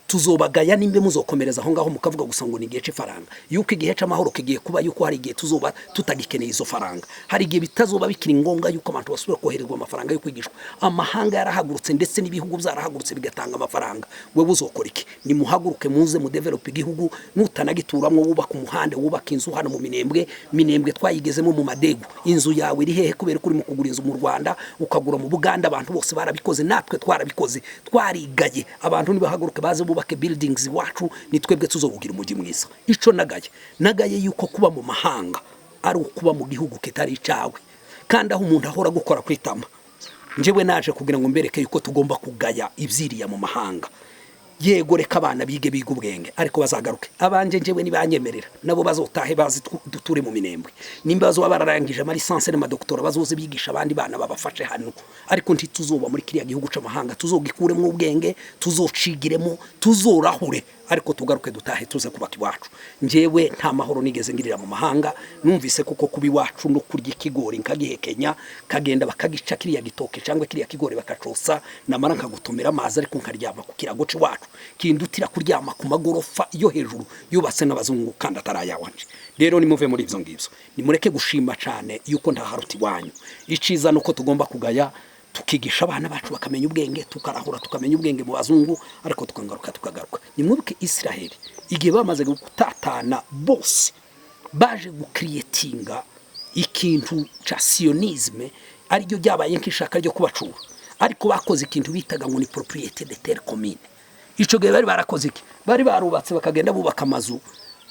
Tuzobagaya nimbe muzokomereza aho ngaho mukavuga gusa ngo ni igihe cy'ifaranga, yuko igihe cy'amahoro kigiye kuba, yuko hari igihe tuzoba tutagikeneye izo faranga, hari igihe bitazoba bikiri ngombwa yuko abantu basubira koherezwa amafaranga yo kwigishwa. Amahanga yarahagurutse ndetse n'ibihugu byarahagurutse bigatanga amafaranga. Wewe uzokora iki? Ni muhaguruke muze mu develop igihugu, nutanagituramwo wubaka umuhanda, wubaka inzu hano mu Minembwe twayigezemo mu Madegu. Inzu yawe iri hehe kubera kuri mu kugura inzu mu Rwanda, ukagura mu Buganda? Abantu bose barabikoze, natwe twarabikoze, twarigaye. Abantu nibahaguruke baze bubake buildings wacu, ni twebwe tuzobugira umujyi mwiza. Ico nagaye yuko kuba mu mahanga ari ukuba mu gihugu kitari cawe, kandi aho umuntu ahora gukora kwitama. Njewe naje kugira ngo mbereke yuko tugomba kugaya ivyiriya mu mahanga. Yego reka abana bige ubwenge, ariko bazagaruke. Abanje njewe nibanyemerera nabo bazotahe bazi duture mu Minembwe, nimba bazo bararangije ama license n'amadoktora bazoze bigisha abandi bana babafashe hano. Ariko ntituzoba muri kiriya gihugu c'amahanga, tuzogikuremo ubwenge, tuzocigiremo, tuzorahure, ariko tugaruke dutahe tuze kubaka iwacu. Njewe nta mahoro nigeze ngirira mu mahanga, numvise kuko kubi wacu no kurya ikigori nkagihekenya, kagenda bakagica kiriya gitoke cyangwa kiriya kigori bakacosa, namara nkagutumira amazi ariko nkaryama ku kirago c'iwacu, kindutira kuryama ku magorofa yo hejuru yubatse n'abazungu kandi atarayawanje. Rero nimuve muri ivyo ngivyo, nimureke gushima cyane yuko nta haruti wanyu. Iciza nuko tugomba kugaya tukigisha abana bacu bakamenya ubwenge, tukarahura tukamenya ubwenge mu bazungu, ariko tukagaruka. Nimwibuke Israheli igihe bamaze gutatana bose baje gukriyetinga ikintu ca sionisme ariryo ryabaye nk'ishaka ryo kubacura, ariko bakoze ikintu bitaga ngo ni propriété de terre commune. Ico gihe bari barakoze iki? Bari barubatse bakagenda bubaka amazu,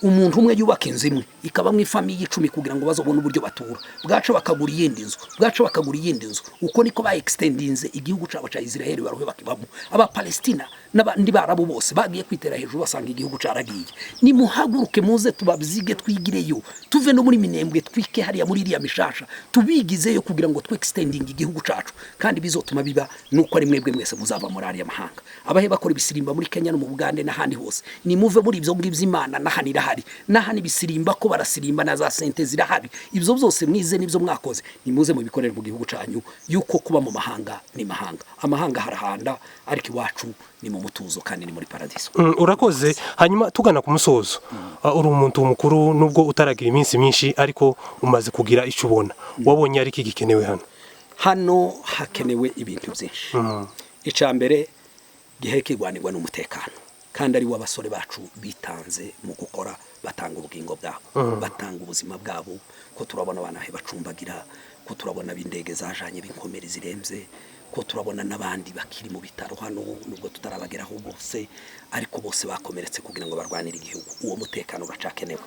umuntu umwe yubaka inzu imwe ikaba mu ifamiye 10 kugira ngo bazobone uburyo batura, bwaco bakagura iyindi nzu, uko niko ba extendinze igihugu cabo ca Israel baruhe bakibamo. Aba Palestina n'abandi barabu bose bagiye kwitera hejuru basanga igihugu caragiye. Ni muhaguruke muze tubabyige twigireyo, tuve no muri minembwe twike hariya muri iriya mishasha, tubigizeyo kugira ngo twe extending igihugu cacu, kandi bizotuma biba nuko ari mwebwe mwese muzava muri ariya mahanga. Abahe bakora ibisirimba muri Kenya no mu Bugande n'ahandi hose, ni muve muri ibyo Imana n'ahani bisirimba ko barasirimba na za sente zirahari. Ibyo byose mwize nibyo mwakoze, nimuze mu bikorera mu gihugu canyu, yuko kuba mu mahanga ni mahanga, amahanga harahanda, ariko iwacu ni mu mutuzo kandi ni muri paradiso. Urakoze. Hanyuma tugana ku musozo, uri umuntu mukuru nubwo utaragira iminsi myinshi, ariko umaze kugira icyo ubona, wabonye ari iki gikenewe hano hakenewe ibintu byinshi. Icambere gihekirwanirwa n'umutekano, kandi ari w'abasore bacu bitanze mu gukora, batanga ubugingo bwabo, batanga ubuzima bwabo, ko turabona abana bacumbagira, ko turabona b'indege zajanye b'inkomeri ziremze, ko turabona n'abandi bakiri mu bitaro hano nubwo tutarabageraho bose, ariko bose bakomeretse kugira ngo barwanire igihugu. Uwo mutekano uracakenewe.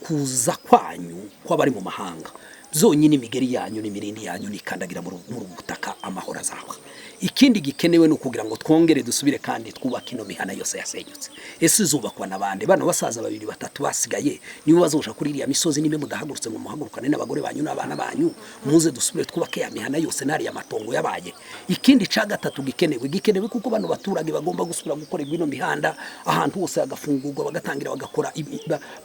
Kuza kwanyu kw'abari mu mahanga zonyine imigeri yanyu n'imirindi yanyu nikandagira mu butaka amahoro azaba. Ikindi gikenewe no kugira ngo twongere dusubire kandi twubaka ino mihana yose yasenyutse. Ese izubakwa nabande bano basaza 2-3 basigaye nibo bazoja kuri iriya misozi, nime mudahagurutse ngo muhagurukane n'abagore banyu n'abana banyu, muze dusubire twubake ya mihana yose nari amatongo yabaye. Ikindi ca gatatu gikenewe kuko bano baturage bagomba gusubira gukora ino mihanda ahantu hose agafungurwa, bagatangira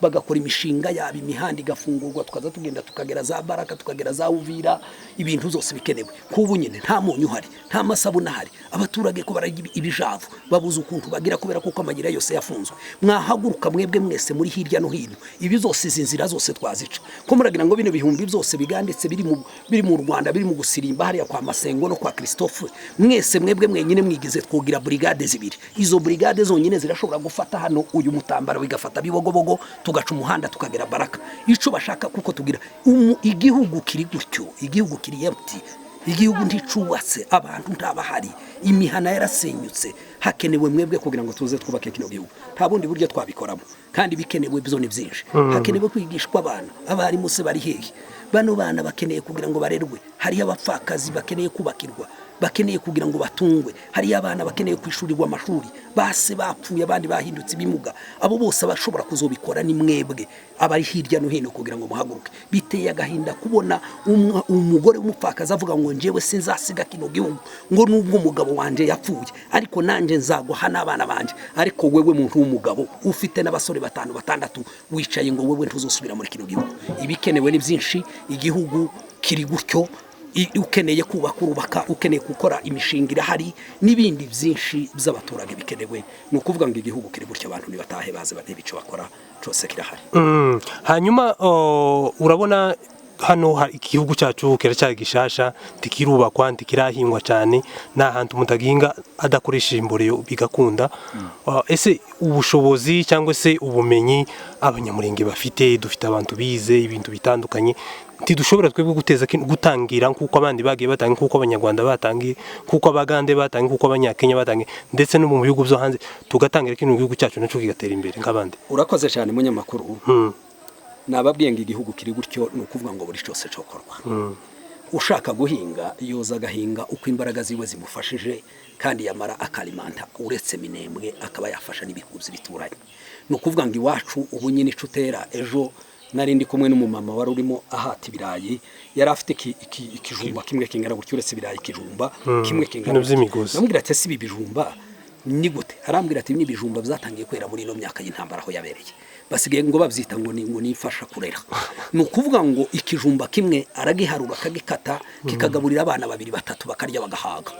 bagakora imishinga yabo, imihanda igafungurwa, tukaza tugenda tukagera za Baraka, tukagera za Uvira. Ibintu zose bikenewe. Kubu nyine nta munyu hari, nta masabuna hari, abaturage ko baragira ibijavu, babuze ukuntu bagira kubera kuko amagira yose yafunzwe. Mwahaguruka mwebwe mwese muri hirya no hino, ibi zose zinzira zose twazica, ko muragira ngo bino bihumbi byose biganditse biri mu Rwanda, biri mu gusirimba hariya kwa Masengo no kwa Christophe, mwese mwebwe mwenyine mwigize twogira brigade zibiri. Izo brigade zonyine zirashobora gufata hano uyu mutambara, bigafata bibogobogo, tugaca umuhanda tukagera Baraka. Ico bashaka kuko tugira igihugu kiri gutyo, igihugu kiri empty, igihugu nticubatse, abantu ntabahari, imihana yarasenyutse. Hakenewe mwebwe kugira ngo tuze twubake kino gihugu, nta bundi buryo twabikoramo, kandi bikenewe byo ni byinshi. Hakenewe kwigishwa abana, abari muse bari hehe, bano bana bakeneye kugira ngo barerwe, hari abapfakazi bakeneye kubakirwa, bakeneye kugira ngo batungwe, hari abana bakeneye kwishurirwa amashuri, base bapfuye abandi bahindutse bimuga. Abo bose bashobora kuzobikora ni mwebwe abari hirya no hino kugira ngo muhaguruke. Biteye agahinda kubona umugore w'umupfakazi avuga ngo njewe sinzasiga kino gihugu, ngo nubwo umugabo wanje yapfuye ariko nanje nzagwa n'abana banje. Ariko wewe muntu w'umugabo ufite n'abasore 5-6 wicaye ngo wewe ntuzosubira muri kino gihugu. Ibikenewe ni byinshi, igihugu kiri gutyo, ukeneye kubaka, ukeneye gukora imishinga irahari n'ibindi byinshi by'abaturage bikenewe. Ni ukuvuga ngo igihugu kiri gutyo, abantu nibatahe baze barebe icyo bakora cyose kirahari. Hanyuma urabona hano igihugu cyacu kiracyari gishasha, tikirubakwa, tikirahingwa cyane, n'ahantu mutaginga adakoresheje imborero bigakunda. Ese ubushobozi cyangwa se ubumenyi abanyamurenge bafite, dufite abantu bize ibintu bitandukanye, ntidushobora twebwe gutangira nkuko abandi bagiye batanga, nkuko abanyarwanda batangiye, nkuko abagande batangiye, nkuko abanyakenya batangiye, ndetse no mu bihugu byo hanze, tugatangira kino gihugu cyacu naco kigatera imbere nk'abandi. Urakoze cyane munyamakuru. Nababwiye ngo igihugu kiri gutyo, ni ukuvuga ngo buri cyose cyokorwa. Ushaka guhinga yoza agahinga uko imbaraga ziwe zimufashije, kandi yamara akalimanta uretse Minembwe akaba yafasha n'ibihugu bituranye. Ni ukuvuga ngo iwacu ubu nyine icutera. Ejo narindi kumwe n'umumama wari urimo ahata ibirayi, yari afite ikijumba kimwe kingana gutyo, uretse ibirayi ikijumba kimwe kingana by'imigozi. Namubwira ati ese ibi bijumba ni gute? Arambwira ati ibi bijumba byatangiye kwera muri ino myaka y'intambara aho yabereye, basigaye ngo babyita ngo nifasha kurera. Ni ukuvuga ngo ikijumba kimwe aragiharura akagikata, kikagaburira abana 2-3 bakarya bagahaga.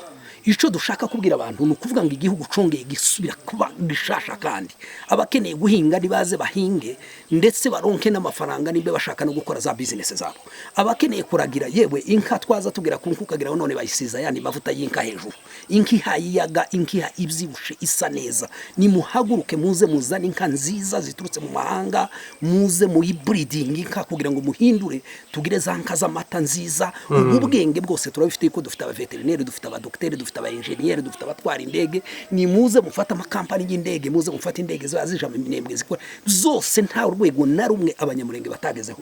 ico dushaka kubwira abantu ni ukuvuga ngo igihugu congeye gisubira kuba gishasha, kandi abakeneye guhinga nibaze bahinge ndetse baronke n'amafaranga nibe bashaka no gukora za business zabo. Abakeneye kuragira yewe inka twaza tugira ku nkukagira none bayisiza yani mavuta y'inka hejuru, inka ihayiyaga, inka ibyibushe isa neza. Ni muhaguruke muze muzana inka nziza ziturutse mu mahanga, muze muri breeding inka kugira ngo muhindure tugire za nka z'amata nziza. Ubwenge bwose turabifite ko dufite abaveterineri, dufite abadokiteri, dufite abaengineer, dufite abatwara indege. Ni muze mufata amakampani y'indege, muze mufata indege zazija mu minembwe zikora zose nta urwego na rumwe abanyamurenge batagezeho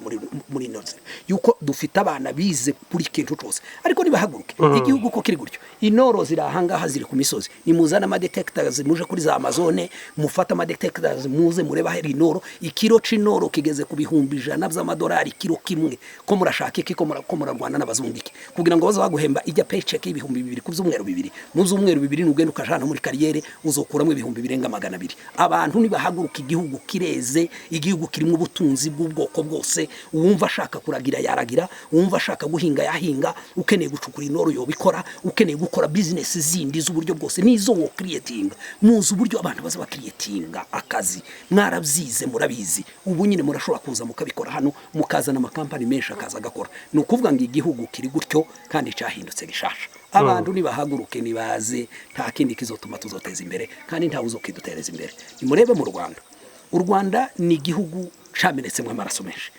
muri noze yuko dufite abana bize kuri kintu cyose. Ariko nibahaguruke igihugu ko kiri gutyo, inoro zirahangaha ziri ku misozi, ni muzana ama detectors muje kuri za Amazone, mufata ama detectors muze mureba heri inoro. Ikiro c'inoro kigeze ku bihumbi 100 by'amadolari kiro kimwe. Ko murashaka iki ko murarwana n'abazungiki kugira ngo baza baguhemba ijya paycheck y'ibihumbi 2 ku byumweru 2 mu byumweru 2 n'ugenda ukajana muri kariyere uzokuramo ibihumbi birenga 200. Abantu nibahaguruka igihugu kireze, igihugu kirimo ubutunzi bw'ubwoko bwose. Uwumva ashaka kuragira yaragira, uwumva ashaka guhinga yahinga, ukeneye gucukura inoro yobikora, ukeneye gukora business zindi z'uburyo bwose nizo wo creating. Muzi uburyo abantu baza ba creating akazi, mwarabyize murabizi. Ubu nyine murashobora kuza mukabikora hano, mukazana amakampani menshi akaza gakora. Ni ukuvuga ngo igihugu kiri gutyo kandi cyahindutse gishasha. Abantu nibahaguruke nibaze, nta kindi kizotuma tuzoteza imbere kandi nta uzokidutereza imbere. Nimurebe mu Rwanda, u Rwanda ni igihugu camenetsemo amaraso menshi.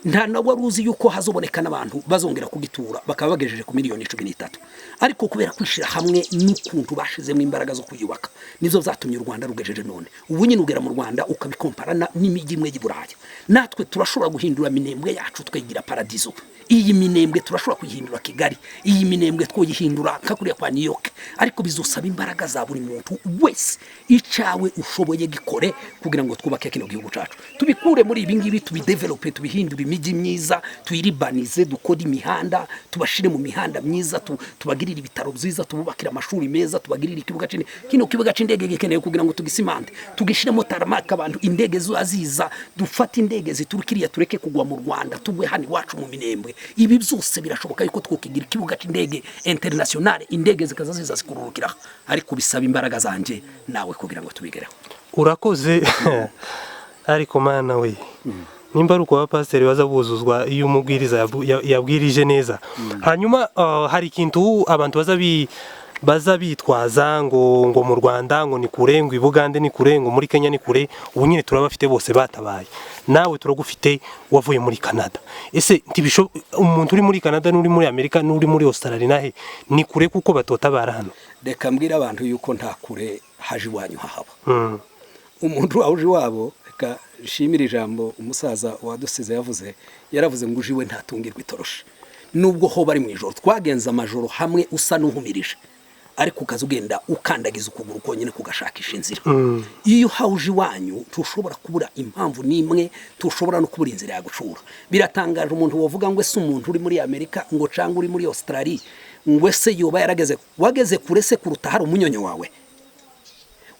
Nta nawe ruzi yuko hazoboneka n'abantu bazongera kugitura bakaba bagejeje ku miliyoni 13. Ariko kubera kwishira hamwe n'ukuntu bashizemo imbaraga zo kuyubaka nizo zatumye u Rwanda rugejeje none. Ubu nyine ugera mu Rwanda ukabikomparana n'imijyi imwe y'Iburaya. Natwe turashobora guhindura minembwe yacu twigira paradizo. Iyi minembwe turashobora kuyihindura Kigali, iyi minembwe twoyihindura kakuriya kwa New York. Ariko bizosaba imbaraga za buri muntu wese. Icawe ushoboye gikore kugira ngo twubake kino gihugu cacu. Tubikure muri ibi ngibi, tubidevelope, tubihindura imijyi myiza, tuyiribanize, dukora imihanda, tubashire mu mihanda myiza, tubagirira ibitaro byiza, tububakira amashuri meza, tubagirira ikibuga c'indege. Kino kibuga c'indege gikeneye kugira ngo tugisimante, tugishiremo taramaka abantu indege zaziza, dufata indege ziturukiriya tureke kugwa mu Rwanda, tugwe hani wacu mu minembwe. Ibi byose birashoboka yuko twokigira ikibuga c'indege international, indege zikaza ziza zikururukira. Ariko bisaba imbaraga zanje nawe kugira ngo tubigereho. Urakoze. Ariko mana we, nimba ruko abapasiteri baza buzuzwa iyo umubwiriza yabwirije neza. Hanyuma hari ikintu abantu baza bitwaza ngo mu Rwanda ngo ni kure, ngo i Bugande ni kure, ngo muri Kenya ni kure. Ubu nyine turabafite bose batabaye. Nawe turagufite wavuye muri Canada. Ese ntibisho umuntu uri muri Canada n'uri muri Amerika n'uri muri Australia nahe ni kure kuko batotabara hano? Reka mbwira abantu yuko nta kure haje iwanyu hahaba. Umuntu auje wabo reka shimira ijambo umusaza wadusize yavuze, yaravuze ngo ujiwe ntatungirwa itoroshi. Nubwo ho bari mu ijoro twagenza amajoro hamwe usa n'uhumirije, ariko ukazugenda ukandagiza ukuguru konyine kugashakisha inzira. Iyo hauje iwanyu tushobora kubura impamvu nimwe, tushobora no kubura inzira yagucura. Biratangaje umuntu wovuga ngo ese umuntu uri muri Amerika ngo canga uri muri Australia ngo ese yoba yarageze wageze kure se kuruta hari umunyonyo wawe,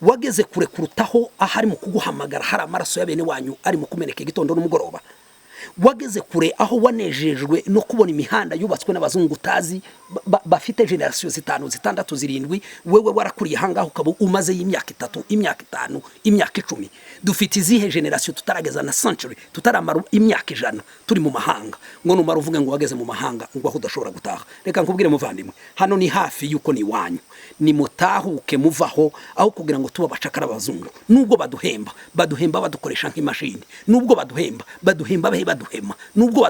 wageze kure kurutaho ahari mu kuguhamagara hari amaraso ya bene wanyu ari mu kumeneka igitondo n'umugoroba, wageze kure aho wanejejwe no kubona imihanda yubatswe n'abazungu utazi bafite generation 5 6 7 wewe warakuriye hangaho ukaba umaze y'imyaka 3 imyaka 5 imyaka 10. Dufite izihe generation tutarageza na century, tutaramara imyaka 100 turi mu mahanga. Ngo numara uvuga ngo wageze mu mahanga ngo aho udashobora gutaha. Reka nkubwire muvandimwe, hano ni hafi yuko ni wanyu, ni mutahuke muvaho aho kugira ngo tuba bacakara abazungu. Nubwo baduhemba badukoresha nk'imashini, nubwo baduhemba baduhema, nubwo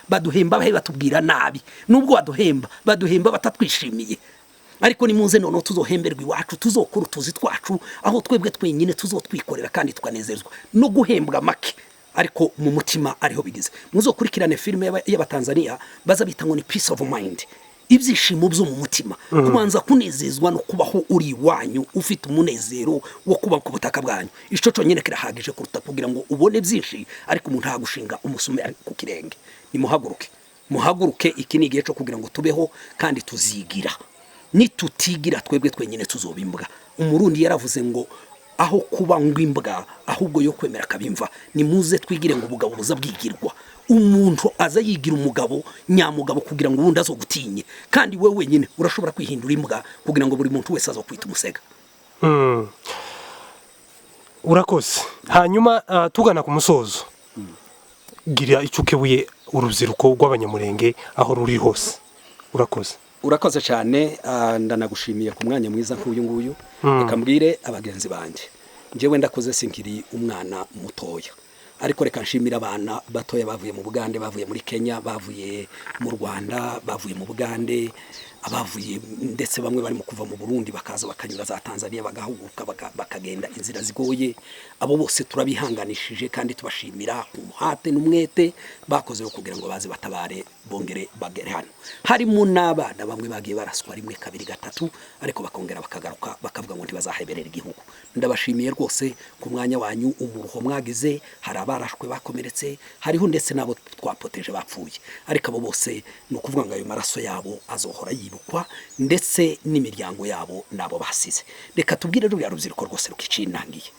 baduhemba bahe batubwira nabi, nubwo baduhemba batatwishimiye. Ariko ni muze none tuzohemberwa iwacu, tuzokora utuzi twacu aho twebwe twenyine tuzotwikorera kandi tukanezerwa no guhembwa make. Ariko mu mutima ariho bigize. Muzokurikirane filime y'Abatanzania baza bita ngo ni peace of mind, ibyishimo byo mu mutima, kubanza kunezezwa no kubaho uri wanyu ufite umunezero wo kuba ku butaka bwanyu. Ico cyonyine kirahagije kuruta kugira ngo ubone byinshi ariko umuntu hagushinga umusume ku kirenge. Ni muhaguruke, iki ni igihe cyo kugira ngo tubeho kandi tuzigira. Nitutigira twebwe twenyine tuzobimbwa. Umurundi yaravuze ngo aho kuba ngwimbwa ahubwo yo kwemera kabimva. Ni muze twigire ngo ubugabo buza bwigirwa. umuntu aza yigira umugabo nyamugabo kugira ngo ubundi azogutinye, kandi wewe wenyine urashobora kwihindura imbwa kugira ngo buri muntu wese azokwita umusega. Urakoze. Hanyuma tugana ku musozo, gira icyo ukebuye urubyiruko rw'Abanyamulenge aho ruri hose. Urakoze cyane. Ndanagushimiye ku mwanya mwiza nk'uyu nguyu. Reka mbwire abagenzi banjye, njyewe ndakoze sinkiri umwana mutoya, ariko reka nshimira abana batoya bavuye mu Bugande, bavuye muri Kenya, bavuye mu Rwanda, bavuye mu Bugande, abavuye ndetse bamwe barimo kuva mu Burundi bakaza bakanyura za Tanzania bagahuguka bakagenda inzira zigoye. Abo bose turabihanganishije kandi tubashimira umuhate n'umwete bakoze kugira ngo baze batabare bongere bagere hano. Harimo n'abana bamwe bagiye baraswa rimwe kabiri gatatu, ariko bakongera bakagaruka bakavuga ngo ntibazaheberera igihugu. Ndabashimiye rwose ku mwanya wanyu, umuruho mwagize. Hari abarashwe bakomeretse, hariho ndetse nabo twapoteje bapfuye, ariko abo bose ni ukuvuga ngo ayo maraso yabo azohora yibukwa, ndetse n'imiryango yabo nabo basize. Reka tubwire ruriya rubyiruko rwose rukicinangiye.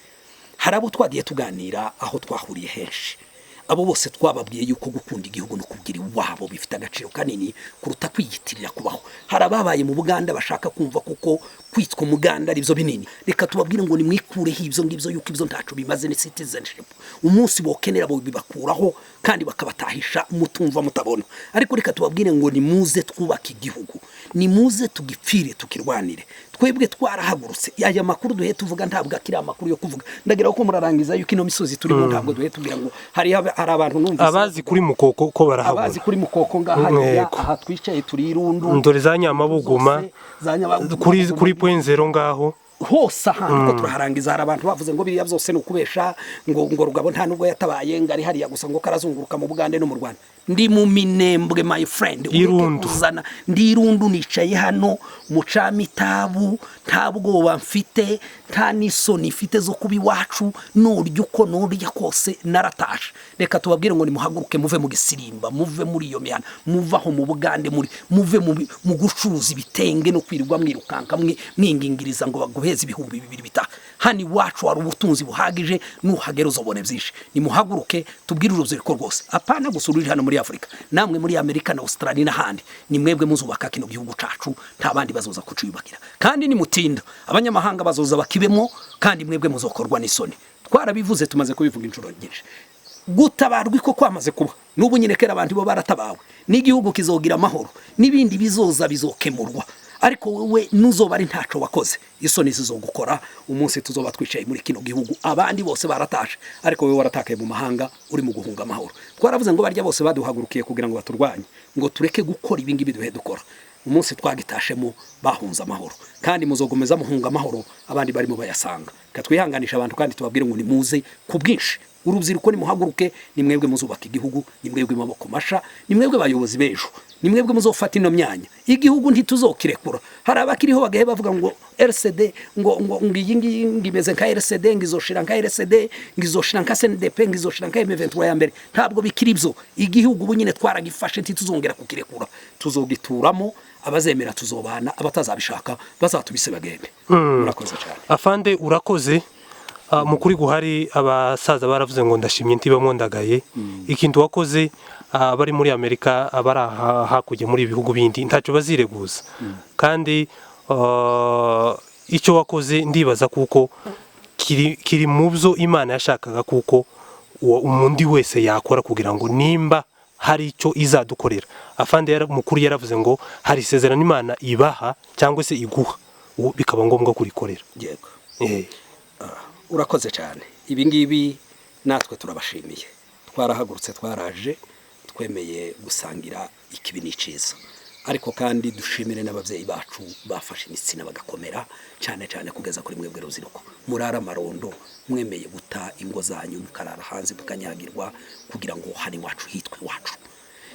Hari abo twagiye tuganira aho twahuriye henshi, abo bose twababwiye yuko gukunda igihugu no kugira iwabo bifite agaciro kanini kuruta kwiyitirira kubaho. Hari ababaye mu Buganda bashaka kumva kuko kwitwa umuganda ari byo binini. Reka tubabwire ngo nimwikureho ibyo ngibyo, yuko ibyo ntacu bimaze ni citizenship. Umunsi bokenera bo bibakuraho kandi bakabatahisha mutumva mutabona. Ariko reka tubabwire ngo nimuze twubaka igihugu, nimuze tugipfire tukirwanire. Twebwe twarahagurutse. Aya makuru duhe tuvuga ntabwo akiri amakuru yo kuvuga. Ndagira ko murarangiza yuko ino misozi turimo ntabwo duhe tugira ngo hari abantu numvise abazi kuri Mukoko ko barahabona. Abazi kuri Mukoko ngaha aha twicaye turi Irundu, ndore za Nyamabuguma, kuri point zero ngaho hose ahantu ko turaharangiza. Hari abantu bavuze ngo biriya byose no kubesha ngo Rugabo nta nubwo yatabaye ngari hariya gusa ngo karazunguruka mu Bugande no mu Rwanda. Ndi mu Minembwe my friend, Irundu. Ndi Irundu nicaye hano mu Camitabu, ntabwo mfite nta n'isoni mfite zo kuba iwacu, n'uryo uko n'urya kose naratashe. Reka tubabwire ngo nimuhaguruke muve mu Gisirimba, muve muri iyo mihana, muve aho mu Bugande, muve mu gucuruza ibitenge no kwirirwa mwirukanka mwingingiriza ngo baguheze ibihumbi 2 bitaha. Hani wacu hari ubutunzi buhagije, nuhagera uzobone byinshi. Nimuhaguruke tubwire urubyiruko rwose, apana gusurira hano muri Afrika, namwe muri Amerika na Australia n'ahandi. Ni mwebwe muzubaka kino gihugu cacu, nta bandi bazoza kuciyubakira. Kandi ni mutinda abanyamahanga bazoza bakibemo, kandi mwebwe muzokorwa n'isoni. Twarabivuze tumaze kubivuga inshuro nyinshi. Gutabarwa iko kwamaze kuba, n'ubu nyine kera abantu bo baratabawe, n'igihugu kizogira amahoro, n'ibindi bizoza bizokemurwa. Ariko wewe nuzoba ari ntaco wakoze, isoni zizogukora umunsi tuzoba twicaye muri kino gihugu. Abandi bose baratashe, ariko wewe waratakaye mu mahanga uri mu guhunga amahoro. Twaravuze ngo barya bose baduhagurukiye kugira ngo baturwanye, ngo tureke gukora ibingi biduhe dukora. Umunsi twagitashemo bahunza amahoro, kandi muzogomeza muhunga amahoro abandi barimo bayasanga. Katwihanganisha abantu kandi tubabwire ngo nimuze ku bwinshi. Urubyiruko nimuhaguruke, ni mwebwe muzubaka igihugu, ni mwebwe maboko masha, ni mwebwe bayobozi bejo, ni mwebwe muzofata ino myanya. Igihugu ntituzokirekura. Hari abakiriho bagahe bavuga ngo RCD ngo ngiyingi ngimeze nka RCD, ngizoshira nka RCD, ngizoshira nka CNDP, ngizoshira nka M23 ya mbere. Ntabwo bikiri byo. Igihugu bunyine twaragifashe ntituzongera kukirekura. Tuzogituramo, abazemera tuzobana, abatazabishaka bazatubise bagende. Urakoze cyane. Afande urakoze. Mukuri guhari abasaza baravuze ngo ndashimye ntibamwo ndagaye. Ikintu wakoze bari muri Amerika, abara hakujye muri ibihugu bindi ntaco bazireguza. Kandi icyo wakoze ndibaza kuko kiri mu byo Imana yashakaga, kuko umundi wese yakora kugira ngo nimba hari icyo izadukorera. Afande mukuru yaravuze ngo hari isezerano Imana ibaha cyangwa se iguha, bikaba ngombwa kurikorera. Yego. Urakoze cyane. Ibi ngibi natwe turabashimiye. Twarahagurutse, twaraje, twemeye gusangira ikibi n'iciza. Ariko kandi dushimire n'abavyeyi bacu bafashe imitsina bagakomera cyane cyane kugeza kuri mwebwe rubyiruko. Murara marondo, mwemeye guta ingo zanyu mukarara hanze mukanyagirwa kugira ngo hani wacu hitwe wacu.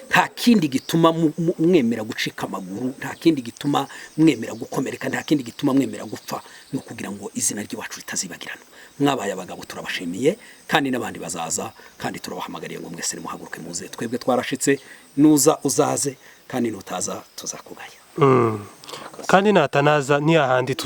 Nta kindi gituma mwemera gucika amaguru, nta kindi gituma mwemera gukomereka, nta kindi gituma mwemera gupfa, no kugira ngo izina ry'iwacu ritazibagirana. Mwabaye abagabo turabashimiye, kandi n'abandi bazaza, kandi turabahamagariye ngo mwese nimuhaguruke muze. Twebwe twarashitse, nuza uzaze, kandi nutaza tuzakugaya. kandi natanaza ni ahandi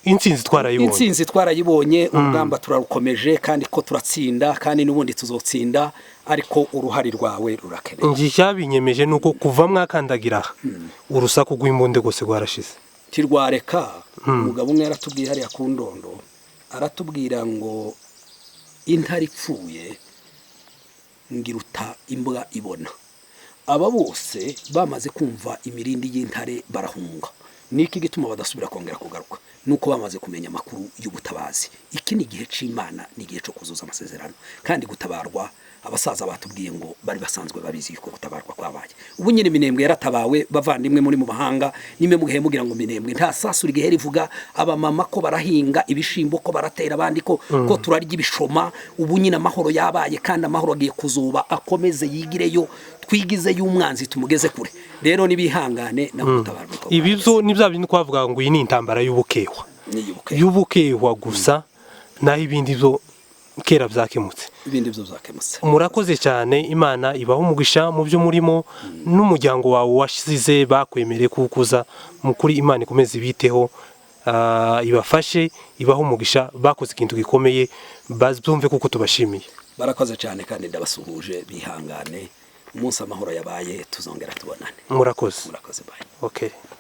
intsinzi twarayibonye. Intsinzi twarayibonye, urugamba turarukomeje kandi ko turatsinda kandi n'ubundi tuzotsinda, ariko uruhari rwawe rurakeneye. Ngi cyabinyemeje nuko kuva mwakandagira urusaku rw'imbunde gose rwarashize. Tirwareka umugabo umwe yaratubwiye hariya ku Ndondo, aratubwira ngo intare ipfuye ngiruta imbwa ibona. Aba bose bamaze kumva imirindi y'intare barahunga. Niki gituma badasubira kongera kugaruka? Nuko bamaze kumenya amakuru y'ubutabazi. Iki ni igihe c'Imana, ni igihe cyo kuzuza amasezerano kandi gutabarwa. Abasaza batubwiye ngo bari basanzwe babizi yuko gutabarwa kwabaye. Ubu nyine Minembwe yaratabawe, bavandimwe muri mu mahanga nimwe mugihe mugira ngo Minembwe nta sasuri gihe rivuga, abamama ko barahinga ibishimbo, ko baratera abandi ko turarya ibishoma. Ubu nyine amahoro yabaye kandi amahoro agiye kuzuba, akomeze yigireyo, twigize y'umwanzi tumugeze kure. Rero nibihangane na gutabarwa. Ibivyo nibya bintu kwavuga ngo iyi ni intambara y'ubukehwa, y'ubukehwa gusa, naho ibindi byo kera byakemutse. Ibindi byo byakemutse. Murakoze cyane, Imana ibaho umugisha mu byo murimo, n'umuryango wawe washize bakwemereye kukuza mukuri. Imana ikomeze ibiteho, ibafashe, ibaho umugisha, bakoze ikintu gikomeye, bazumve kuko tubashimiye. Barakoze cyane kandi ndabasuhuje, bihangane. Umunsi amahoro yabaye, tuzongera tubonane. Murakoze. Murakoze, bye. Okay.